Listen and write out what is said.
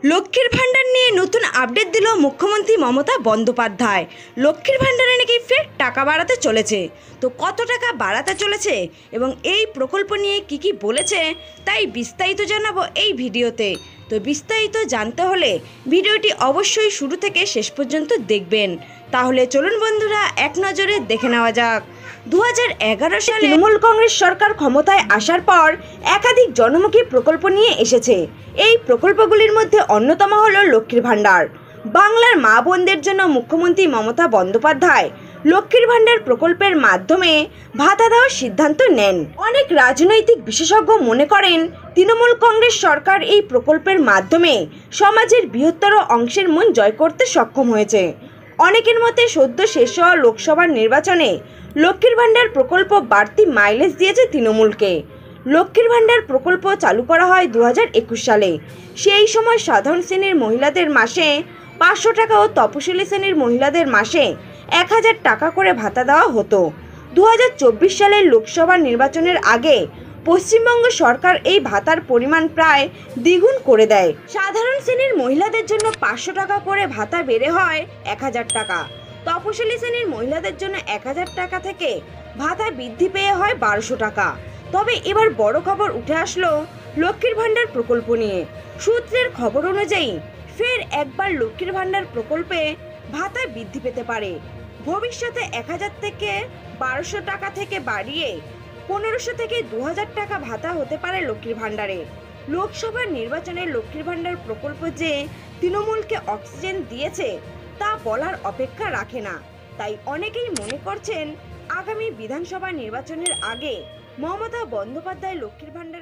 লক্ষ্মীর ভাণ্ডার নিয়ে নতুন আপডেট দিল মুখ্যমন্ত্রী মমতা বন্দ্যোপাধ্যায়। লক্ষ্মীর ভাণ্ডারে নাকি ফের টাকা বাড়াতে চলেছে। তো কত টাকা বাড়াতে চলেছে এবং এই প্রকল্প নিয়ে কি বলেছে তাই বিস্তারিত জানাবো এই ভিডিওতে। তো বিস্তারিত জানতে হলে ভিডিওটি অবশ্যই শুরু থেকে শেষ পর্যন্ত দেখবেন। তাহলে চলুন বন্ধুরা এক নজরে দেখে নেওয়া যাক। 2011 সালে তৃণমূল কংগ্রেস সরকার ক্ষমতায় আসার পর একাধিক জনমুখী প্রকল্প নিয়ে এসেছে। এই প্রকল্পগুলির মধ্যে অন্যতম হলো লক্ষ্মীর ভাণ্ডার। বাংলার মা বোনদের জন্য মুখ্যমন্ত্রী মমতা বন্দ্যোপাধ্যায় লক্ষ্মীর ভাণ্ডার প্রকল্পের মাধ্যমে ভাতা দেওয়ার সিদ্ধান্ত নেন। অনেক রাজনৈতিক বিশেষজ্ঞ মনে করেন তৃণমূল কংগ্রেস সরকার এই প্রকল্পের মাধ্যমে সমাজের বৃহত্তর অংশের মন জয় করতে সক্ষম হয়েছে। অনেকের মতে সদ্য শেষ হওয়া লোকসভার নির্বাচনে লক্ষ্মীর ভাণ্ডার প্রকল্প বাড়তি মাইলেজ দিয়েছে তৃণমূলকে। লক্ষ্মীর ভাণ্ডার প্রকল্প চালু করা হয় 2021 সালে। সেই সময় সাধারণ শ্রেণীর মহিলাদের মাসে 500 টাকা ও তপশিলি শ্রেণীর মহিলাদের মাসে 1000 টাকা করে ভাতা দেওয়া হতো। 2024 সালের লোকসভা নির্বাচনের আগে পশ্চিমবঙ্গ সরকার এই ভাতার পরিমাণ প্রায় দ্বিগুণ করে দেয়। সাধারণ শ্রেণীর মহিলাদের জন্য 500 টাকা করে ভাতা বেড়ে হয় 1000 টাকা। তপশিলি শ্রেণীর মহিলাদের জন্য 1000 টাকা থেকে ভাতা বৃদ্ধি পেয়ে হয় 1200 টাকা। তবে এবার বড় খবর উঠে আসলো লক্ষ্মীর ভাণ্ডার প্রকল্প নিয়ে। সূত্রের খবর অনুযায়ী ফের একবার লক্ষ্মীর ভাণ্ডার প্রকল্পে ভাতা বৃদ্ধি পেতে পারে। ভবিষ্যতে 1000 থেকে 1200 টাকা থেকে বাড়িয়ে 1500 থেকে 2000 টাকা ভাতা হতে পারে লক্ষ্মীর ভাণ্ডারে। লোকসভার নির্বাচনে লক্ষ্মীর ভাণ্ডার প্রকল্প যে তৃণমূলকে অক্সিজেন দিয়েছে তা বলার অপেক্ষা রাখে না। তাই অনেকেই মনে করছেন আগামী বিধানসভা নির্বাচনের আগে মমতা বন্দ্যোপাধ্যায় লক্ষ্মীর ভাণ্ডার